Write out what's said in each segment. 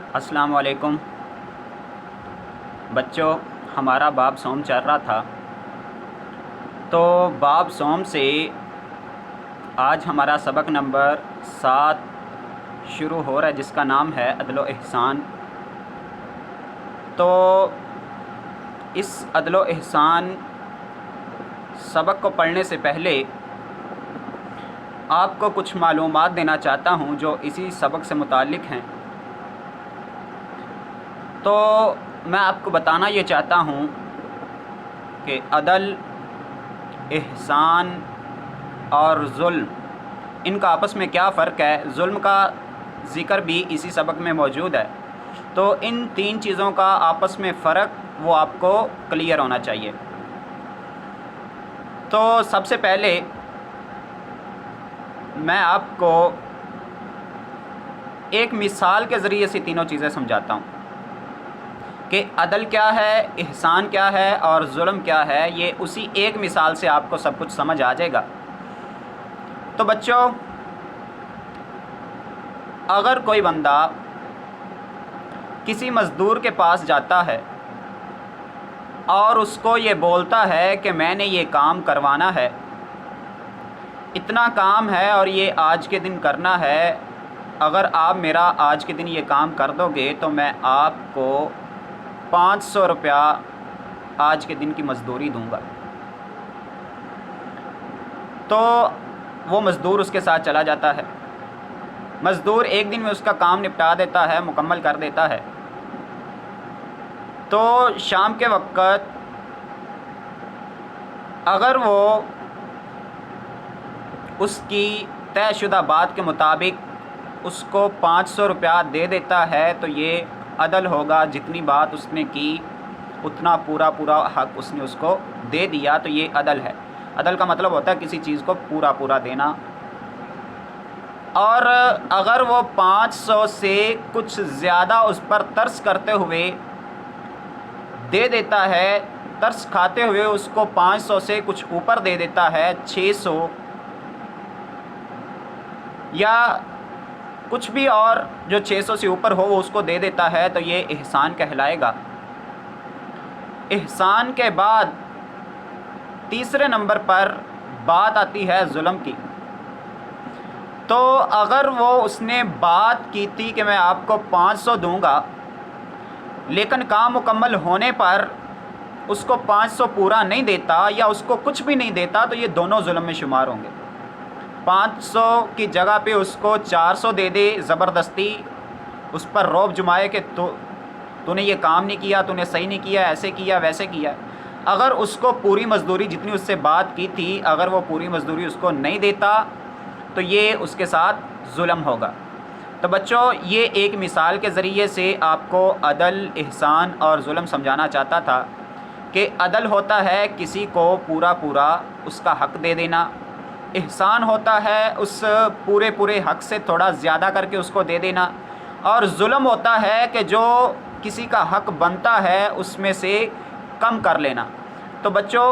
السلام علیکم بچوں، ہمارا باب سوم چل رہا تھا، تو باب سوم سے آج ہمارا سبق نمبر 7 شروع ہو رہا ہے، جس کا نام ہے عدل و احسان۔ تو اس عدل و احسان سبق کو پڑھنے سے پہلے آپ کو کچھ معلومات دینا چاہتا ہوں جو اسی سبق سے متعلق ہیں۔ تو میں آپ کو بتانا یہ چاہتا ہوں کہ عدل، احسان اور ظلم، ان کا آپس میں کیا فرق ہے۔ ظلم کا ذکر بھی اسی سبق میں موجود ہے، تو ان تین چیزوں کا آپس میں فرق وہ آپ کو کلیئر ہونا چاہیے۔ تو سب سے پہلے میں آپ کو ایک مثال کے ذریعے سے تینوں چیزیں سمجھاتا ہوں کہ عدل کیا ہے، احسان کیا ہے اور ظلم کیا ہے۔ یہ اسی ایک مثال سے آپ کو سب کچھ سمجھ آ جائے گا۔ تو بچوں، اگر کوئی بندہ کسی مزدور کے پاس جاتا ہے اور اس کو یہ بولتا ہے کہ میں نے یہ کام کروانا ہے، اتنا کام ہے اور یہ آج کے دن کرنا ہے، اگر آپ میرا آج کے دن یہ کام کر دو گے تو میں آپ کو 500 روپیہ آج کے دن کی مزدوری دوں گا۔ تو وہ مزدور اس کے ساتھ چلا جاتا ہے۔ مزدور ایک دن میں اس کا کام نپٹا دیتا ہے، مکمل کر دیتا ہے۔ تو شام کے وقت اگر وہ اس کی طے شدہ بات کے مطابق اس کو 500 روپیہ دے دیتا ہے تو یہ عدل ہوگا۔ جتنی بات اس نے کی اتنا پورا حق اس نے اس کو دے دیا، تو یہ عدل ہے۔ عدل کا مطلب ہوتا ہے کسی چیز کو پورا دینا۔ اور اگر وہ 500 سے کچھ زیادہ اس پر ترس کرتے ہوئے دے دیتا ہے، ترس کھاتے ہوئے اس کو 500 سے کچھ اوپر دے دیتا ہے، 600 یا کچھ بھی اور جو 600 سے اوپر ہو وہ اس کو دے دیتا ہے، تو یہ احسان کہلائے گا۔ احسان کے بعد تیسرے نمبر پر بات آتی ہے ظلم کی۔ تو اگر وہ اس نے بات کی تھی کہ میں آپ کو 500 دوں گا، لیکن کام مکمل ہونے پر اس کو 500 پورا نہیں دیتا یا اس کو کچھ بھی نہیں دیتا، تو یہ دونوں ظلم میں شمار ہوں گے۔ 500 کی جگہ پہ اس کو 400 دے دے زبردستی، اس پر رعب جمائے کہ تو نے یہ کام نہیں کیا، تو نے صحیح نہیں کیا، ایسے کیا ویسے کیا۔ اگر اس کو پوری مزدوری جتنی اس سے بات کی تھی، اگر وہ پوری مزدوری اس کو نہیں دیتا تو یہ اس کے ساتھ ظلم ہوگا۔ تو بچوں، یہ ایک مثال کے ذریعے سے آپ کو عدل، احسان اور ظلم سمجھانا چاہتا تھا کہ عدل ہوتا ہے کسی کو پورا اس کا حق دے دینا، احسان ہوتا ہے اس پورے حق سے تھوڑا زیادہ کر کے اس کو دے دینا، اور ظلم ہوتا ہے کہ جو کسی کا حق بنتا ہے اس میں سے کم کر لینا۔ تو بچوں،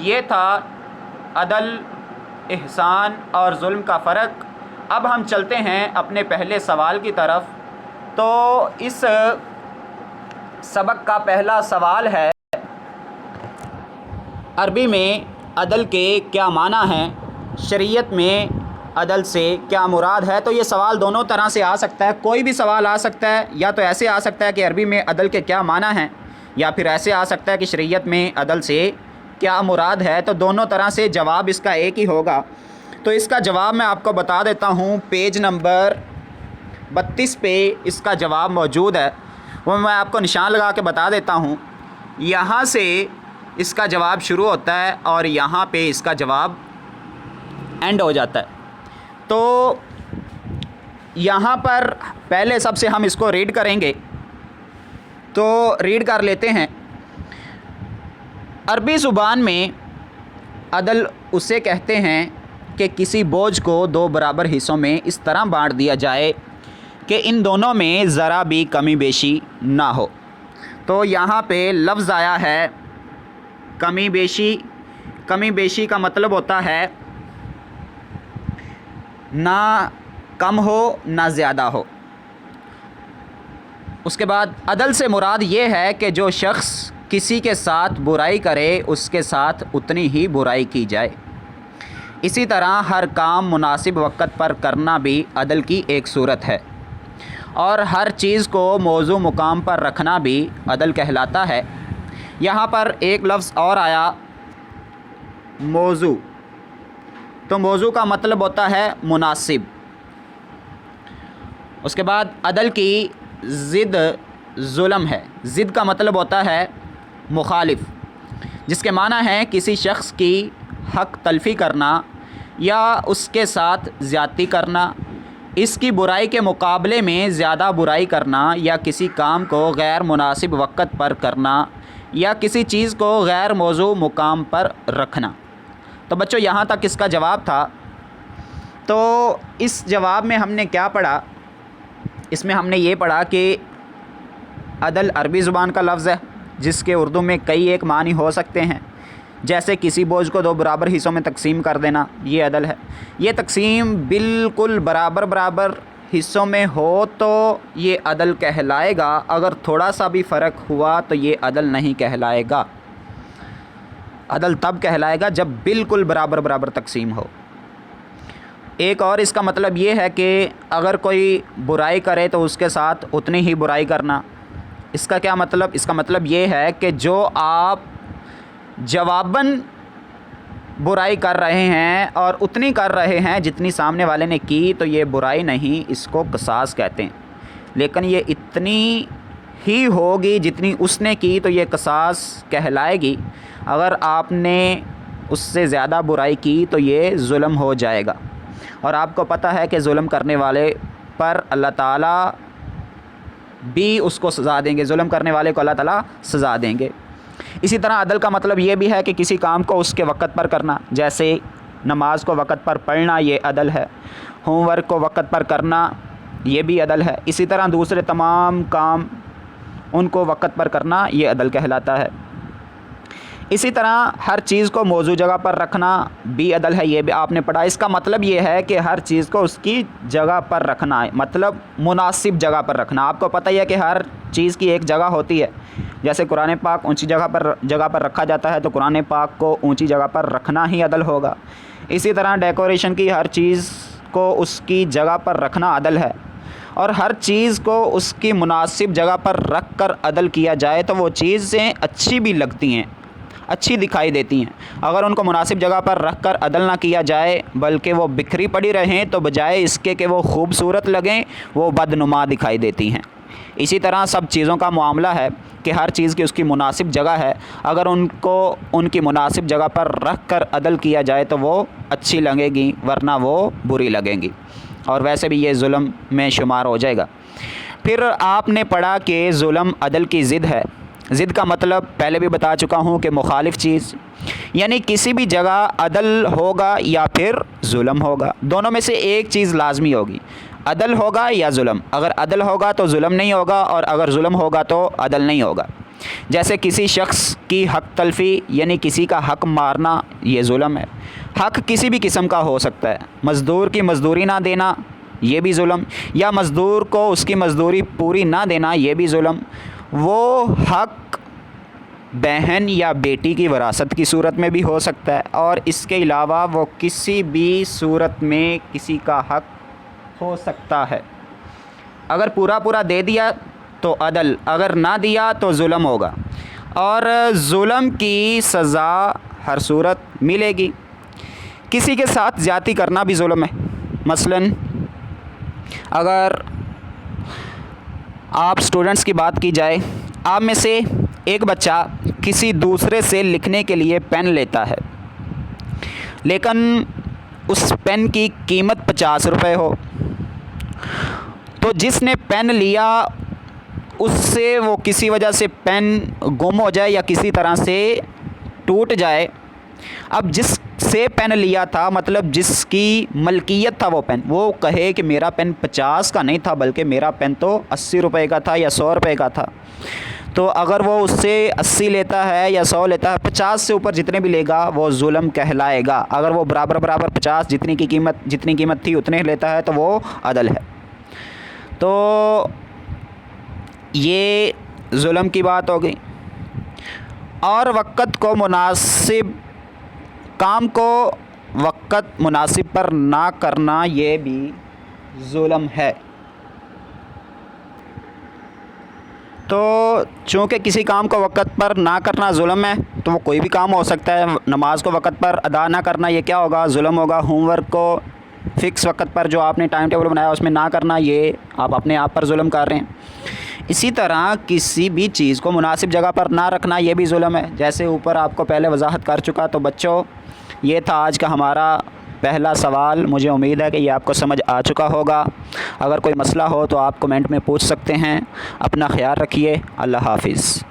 یہ تھا عدل، احسان اور ظلم کا فرق۔ اب ہم چلتے ہیں اپنے پہلے سوال کی طرف۔ تو اس سبق کا پہلا سوال ہے، عربی میں عدل کے کیا معنی ہیں؟ شریعت میں عدل سے کیا مراد ہے؟ تو یہ سوال دونوں طرح سے آ سکتا ہے، کوئی بھی سوال آ سکتا ہے، یا تو ایسے آ سکتا ہے کہ عربی میں عدل کے کیا معنی ہیں، یا پھر ایسے آ سکتا ہے کہ شریعت میں عدل سے کیا مراد ہے۔ تو دونوں طرح سے جواب اس کا ایک ہی ہوگا۔ تو اس کا جواب میں آپ کو بتا دیتا ہوں، پیج نمبر 32 پہ اس کا جواب موجود ہے، وہ میں آپ کو نشان لگا کے بتا دیتا ہوں۔ یہاں سے اس کا جواب شروع ہوتا ہے اور یہاں پہ اس کا جواب اینڈ ہو جاتا ہے۔ تو یہاں پر پہلے سب سے ہم اس کو ریڈ کریں گے، تو ریڈ کر لیتے ہیں۔ عربی زبان میں عدل اسے کہتے ہیں کہ کسی بوجھ کو 2 برابر حصوں میں اس طرح بانٹ دیا جائے کہ ان دونوں میں ذرا بھی کمی بیشی نہ ہو۔ تو یہاں پہ لفظ آیا ہے کمی بیشی۔ کمی بیشی کا مطلب ہوتا ہے نہ کم ہو نہ زیادہ ہو۔ اس کے بعد عدل سے مراد یہ ہے کہ جو شخص کسی کے ساتھ برائی کرے اس کے ساتھ اتنی ہی برائی کی جائے۔ اسی طرح ہر کام مناسب وقت پر کرنا بھی عدل کی ایک صورت ہے، اور ہر چیز کو موضوع مقام پر رکھنا بھی عدل کہلاتا ہے۔ یہاں پر ایک لفظ اور آیا موضوع، تو موضوع کا مطلب ہوتا ہے مناسب۔ اس کے بعد عدل کی ضد ظلم ہے۔ ضد کا مطلب ہوتا ہے مخالف، جس کے معنی ہے کسی شخص کی حق تلفی کرنا یا اس کے ساتھ زیادتی کرنا، اس کی برائی کے مقابلے میں زیادہ برائی کرنا، یا کسی کام کو غیر مناسب وقت پر کرنا، یا کسی چیز کو غیر موضوع مقام پر رکھنا۔ تو بچوں یہاں تک اس کا جواب تھا۔ تو اس جواب میں ہم نے کیا پڑھا؟ اس میں ہم نے یہ پڑھا کہ عدل عربی زبان کا لفظ ہے جس کے اردو میں کئی ایک معنی ہو سکتے ہیں، جیسے کسی بوجھ کو 2 برابر حصوں میں تقسیم کر دینا، یہ عدل ہے۔ یہ تقسیم بالکل برابر حصوں میں ہو تو یہ عدل کہلائے گا، اگر تھوڑا سا بھی فرق ہوا تو یہ عدل نہیں کہلائے گا۔ عدل تب کہلائے گا جب بالکل برابر تقسیم ہو۔ ایک اور اس کا مطلب یہ ہے کہ اگر کوئی برائی کرے تو اس کے ساتھ اتنی ہی برائی کرنا۔ اس کا کیا مطلب؟ اس کا مطلب یہ ہے کہ جو آپ جواباً برائی کر رہے ہیں اور اتنی کر رہے ہیں جتنی سامنے والے نے کی، تو یہ برائی نہیں، اس کو قصاص کہتے ہیں۔ لیکن یہ اتنی ہی ہوگی جتنی اس نے کی تو یہ قصاص کہلائے گی۔ اگر آپ نے اس سے زیادہ برائی کی تو یہ ظلم ہو جائے گا، اور آپ کو پتہ ہے کہ ظلم کرنے والے پر اللہ تعالیٰ بھی اس کو سزا دیں گے، ظلم کرنے والے کو اللہ تعالیٰ سزا دیں گے۔ اسی طرح عدل کا مطلب یہ بھی ہے کہ کسی کام کو اس کے وقت پر کرنا، جیسے نماز کو وقت پر پڑھنا، یہ عدل ہے۔ ہوم ورک کو وقت پر کرنا، یہ بھی عدل ہے۔ اسی طرح دوسرے تمام کام ان کو وقت پر کرنا، یہ عدل کہلاتا ہے۔ اسی طرح ہر چیز کو موضوع جگہ پر رکھنا بھی عدل ہے، یہ بھی آپ نے پڑھا۔ اس کا مطلب یہ ہے کہ ہر چیز کو اس کی جگہ پر رکھنا ہے، مطلب مناسب جگہ پر رکھنا۔ آپ کو پتہ ہی ہے کہ ہر چیز کی ایک جگہ ہوتی ہے، جیسے قرآن پاک اونچی جگہ پر رکھا جاتا ہے، تو قرآن پاک کو اونچی جگہ پر رکھنا ہی عدل ہوگا۔ اسی طرح ڈیکوریشن کی ہر چیز کو اس کی جگہ پر رکھنا عدل ہے، اور ہر چیز کو اس کی مناسب جگہ پر رکھ کر عدل کیا جائے تو وہ چیزیں اچھی بھی لگتی ہیں، اچھی دکھائی دیتی ہیں۔ اگر ان کو مناسب جگہ پر رکھ کر عدل نہ کیا جائے بلکہ وہ بکھری پڑی رہیں تو بجائے اس کے کہ وہ خوبصورت لگیں وہ بدنما دکھائی دیتی ہیں۔ اسی طرح سب چیزوں کا معاملہ ہے کہ ہر چیز کی اس کی مناسب جگہ ہے، اگر ان کو ان کی مناسب جگہ پر رکھ کر عدل کیا جائے تو وہ اچھی لگے گی، ورنہ وہ بری لگیں گی، اور ویسے بھی یہ ظلم میں شمار ہو جائے گا۔ پھر آپ نے پڑھا کہ ظلم عدل کی ضد ہے۔ ضد کا مطلب پہلے بھی بتا چکا ہوں کہ مخالف چیز، یعنی کسی بھی جگہ عدل ہوگا یا پھر ظلم ہوگا، دونوں میں سے ایک چیز لازمی ہوگی، عدل ہوگا یا ظلم۔ اگر عدل ہوگا تو ظلم نہیں ہوگا، اور اگر ظلم ہوگا تو عدل نہیں ہوگا۔ جیسے کسی شخص کی حق تلفی، یعنی کسی کا حق مارنا، یہ ظلم ہے۔ حق کسی بھی قسم کا ہو سکتا ہے، مزدور کی مزدوری نہ دینا یہ بھی ظلم، یا مزدور کو اس کی مزدوری پوری نہ دینا یہ بھی ظلم۔ وہ حق بہن یا بیٹی کی وراثت کی صورت میں بھی ہو سکتا ہے، اور اس کے علاوہ وہ کسی بھی صورت میں کسی کا حق ہو سکتا ہے۔ اگر پورا دے دیا تو عدل، اگر نہ دیا تو ظلم ہوگا، اور ظلم کی سزا ہر صورت ملے گی۔ کسی کے ساتھ زیادتی کرنا بھی ظلم ہے۔ مثلا اگر آپ اسٹوڈنٹس کی بات کی جائے، آپ میں سے ایک بچہ کسی دوسرے سے لکھنے کے لیے پین لیتا ہے، لیکن اس پین کی قیمت 50 روپے ہو، تو جس نے پین لیا اس سے وہ کسی وجہ سے پین گم ہو جائے یا کسی طرح سے ٹوٹ جائے، اب جس سے پین لیا تھا، مطلب جس کی ملکیت تھا وہ پین، وہ کہے کہ میرا پین 50 کا نہیں تھا بلکہ میرا پین تو 80 روپے کا تھا یا 100 روپے کا تھا، تو اگر وہ اس سے 80 لیتا ہے یا 100 لیتا ہے، 50 سے اوپر جتنے بھی لے گا وہ ظلم کہلائے گا۔ اگر وہ برابر 50 جتنی قیمت تھی اتنے لیتا ہے تو وہ عدل ہے۔ تو یہ ظلم کی بات ہو گئی۔ اور وقت کو مناسب کام کو وقت مناسب پر نہ کرنا یہ بھی ظلم ہے۔ تو چونکہ کسی کام کو وقت پر نہ کرنا ظلم ہے تو وہ کوئی بھی کام ہو سکتا ہے۔ نماز کو وقت پر ادا نہ کرنا یہ کیا ہوگا؟ ظلم ہوگا۔ ہوم ورک کو فکس وقت پر جو آپ نے ٹائم ٹیبل بنایا اس میں نہ کرنا یہ آپ اپنے آپ پر ظلم کر رہے ہیں۔ اسی طرح کسی بھی چیز کو مناسب جگہ پر نہ رکھنا یہ بھی ظلم ہے۔ جیسے اوپر آپ کو پہلے وضاحت کر چکا۔ تو بچوں یہ تھا آج کا ہمارا پہلا سوال۔ مجھے امید ہے کہ یہ آپ کو سمجھ آ چکا ہوگا۔ اگر کوئی مسئلہ ہو تو آپ کمنٹ میں پوچھ سکتے ہیں۔ اپنا خیال رکھیے۔ اللہ حافظ۔